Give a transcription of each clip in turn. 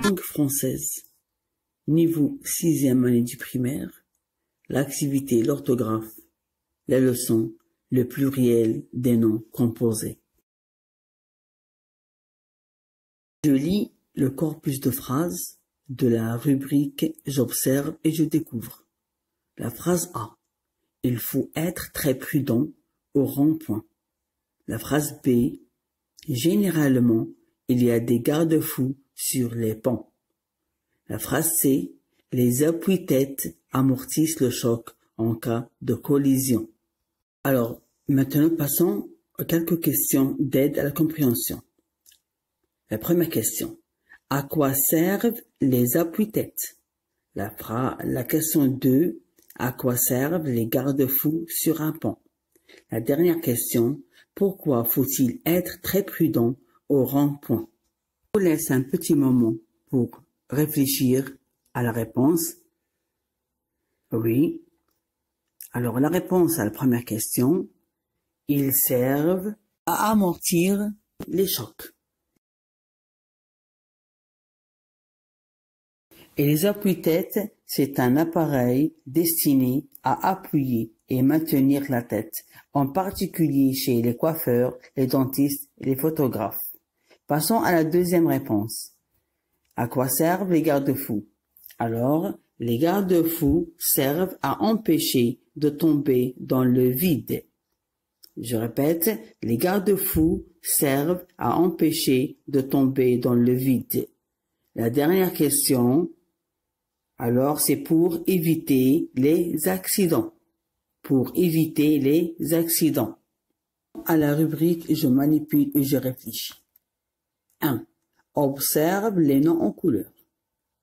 Langue française. Niveau 6e année du primaire. L'activité, l'orthographe, la leçon, le pluriel des noms composés. Je lis le corpus de phrases de la rubrique J'observe et je découvre. La phrase A. Il faut être très prudent au rond-point. La phrase B. Généralement, il y a des garde-fous sur les ponts. La phrase C. Les appuis-têtes amortissent le choc en cas de collision. Alors, maintenant passons à quelques questions d'aide à la compréhension. La première question. À quoi servent les appuis-têtes? La question 2. À quoi servent les garde-fous sur un pont? La dernière question. Pourquoi faut-il être très prudent au rond-point? Je vous laisse un petit moment pour réfléchir à la réponse. Oui. Alors, la réponse à la première question. Ils servent à amortir les chocs. Et les appuis-têtes, c'est un appareil destiné à appuyer et maintenir la tête, en particulier chez les coiffeurs, les dentistes et les photographes. Passons à la deuxième réponse. À quoi servent les garde-fous? Alors, les garde-fous servent à empêcher de tomber dans le vide. Je répète, les garde-fous servent à empêcher de tomber dans le vide. La dernière question, alors c'est pour éviter les accidents. Pour éviter les accidents. À la rubrique Je manipule et je réfléchis. 1. Observe les noms en couleur.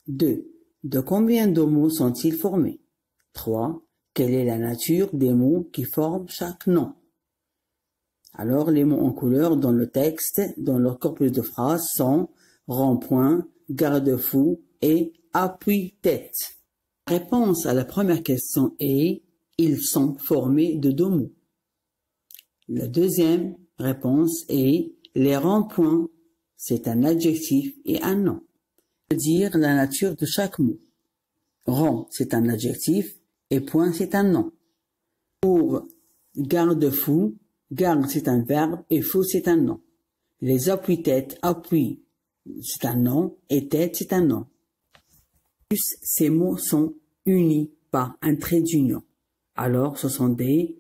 2. De combien de mots sont-ils formés? 3. Quelle est la nature des mots qui forment chaque nom? Alors, les mots en couleur dans le texte, dans leur corpus de phrases sont rond-point, garde-fou et appui-tête. Réponse à la première question est ils sont formés de 2 mots. La deuxième réponse est les ronds-points, c'est un adjectif et un nom. Dire la nature de chaque mot. Rond, c'est un adjectif et point, c'est un nom. Pour garde-fou, garde, c'est un verbe et fou, c'est un nom. Les appuis-têtes, appui, c'est un nom et tête, c'est un nom. Plus, ces mots sont unis par un trait d'union. Alors, ce sont des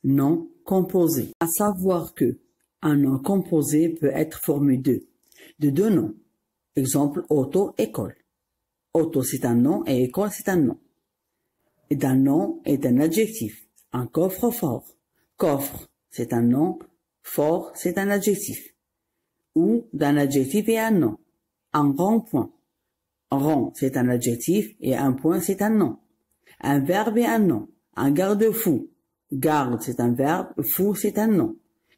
noms composés. À savoir que un nom composé peut être formé de 2 noms. Exemple, auto, école. Auto, c'est un nom et école, c'est un nom. Et d'un nom est un adjectif. Un coffre fort. Coffre, c'est un nom. Fort, c'est un adjectif. Ou d'un adjectif et un nom. Un rond-point. Rond, c'est un adjectif et un point, c'est un nom. Un verbe et un nom. Un garde-fou. Garde, c'est un verbe. Fou, c'est un nom.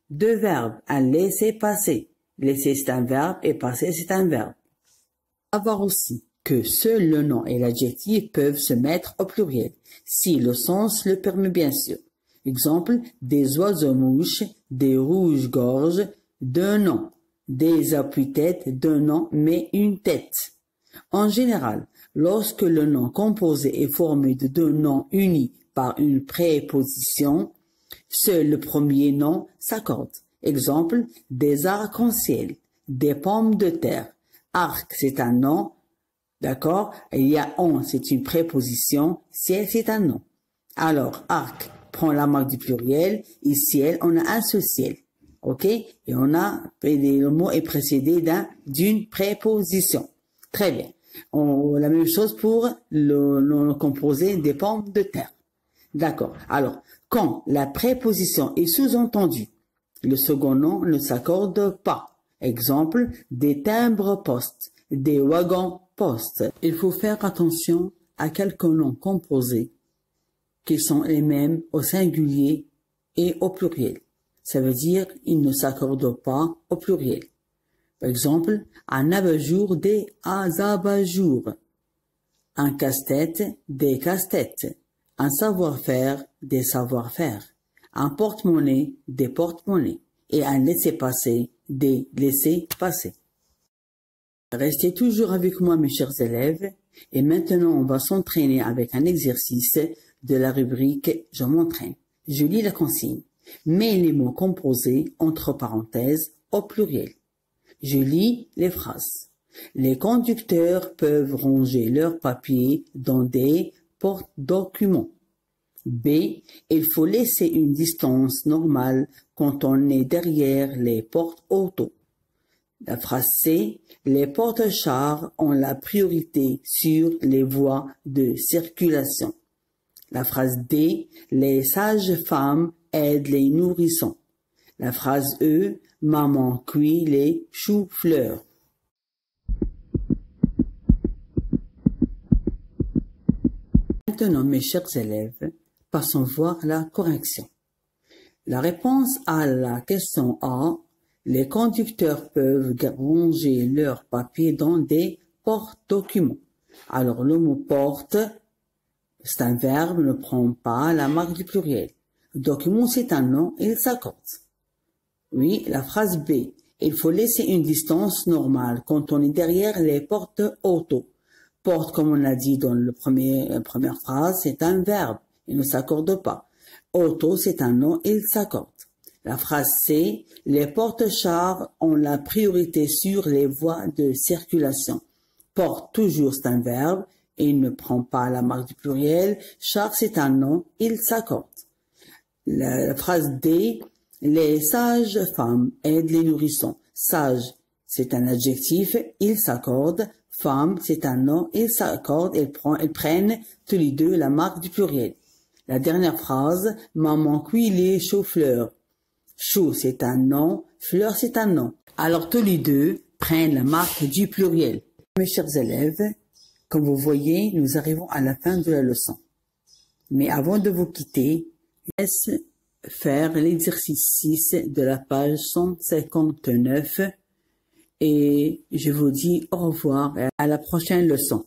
2 verbes. Un laisser-passer. Laisser, c'est un verbe et passer, c'est un verbe. Savoir aussi que seul le nom et l'adjectif peuvent se mettre au pluriel, si le sens le permet bien sûr. Exemple, des oiseaux-mouches, des rouges-gorges, 2 noms. Des appuis-têtes, 2 noms, mais une tête. En général, lorsque le nom composé est formé de 2 noms unis par une préposition, seul le premier nom s'accorde. Exemple, des arcs-en-ciel, des pommes de terre. Arc, c'est un nom, d'accord? Il y a on, c'est une préposition, ciel, c'est un nom. Alors, arc prend la marque du pluriel, et ciel, on a un seul ciel. Ok? Et le mot est précédé d'une préposition. Très bien. La même chose pour le nom composé des pommes de terre. D'accord. Alors, quand la préposition est sous-entendue, le second nom ne s'accorde pas. Exemple, des timbres-poste, des wagons-poste. Il faut faire attention à quelques noms composés qui sont les mêmes au singulier et au pluriel. Ça veut dire ils ne s'accordent pas au pluriel. Par exemple, un abat-jour, des abat-jours. Un casse-tête, des casse-têtes. Un savoir-faire, des savoir-faire. Un porte-monnaie, des porte-monnaies. Et un laisser-passer, des laisser-passer. Restez toujours avec moi, mes chers élèves, et maintenant on va s'entraîner avec un exercice de la rubrique « Je m'entraîne ». Je lis la consigne. Mets les mots composés entre parenthèses au pluriel. Je lis les phrases. Les conducteurs peuvent ranger leurs papiers dans des porte-documents. B. Il faut laisser une distance normale quand on est derrière les portes auto. La phrase C. Les porte-chars ont la priorité sur les voies de circulation. La phrase D. Les sages-femmes aident les nourrissons. La phrase E. Maman cuit les choux-fleurs. Maintenant, mes chers élèves, passons voir la correction. La réponse à la question A, les conducteurs peuvent ranger leurs papiers dans des porte-documents. Alors, le mot porte, c'est un verbe, ne prend pas la marque du pluriel. Document, c'est un nom, il s'accorde. Oui, la phrase B, il faut laisser une distance normale quand on est derrière les portes auto. Porte, comme on l'a dit dans la première phrase, c'est un verbe, il ne s'accorde pas. Auto, c'est un nom, il s'accorde. La phrase C, les porte-chars ont la priorité sur les voies de circulation. Porte, toujours, c'est un verbe, il ne prend pas la marque du pluriel. Char, c'est un nom, il s'accorde. La phrase D, les sages-femmes aident les nourrissons. Sage, c'est un adjectif, il s'accorde. Femme, c'est un nom, ils s'accordent, ils prennent tous les deux la marque du pluriel. La dernière phrase, maman cuit les choux-fleurs. Chou, c'est un nom, fleur, c'est un nom. Alors tous les deux prennent la marque du pluriel. Mes chers élèves, comme vous voyez, nous arrivons à la fin de la leçon. Mais avant de vous quitter, laisse faire l'exercice 6 de la page 159 et je vous dis au revoir et à la prochaine leçon.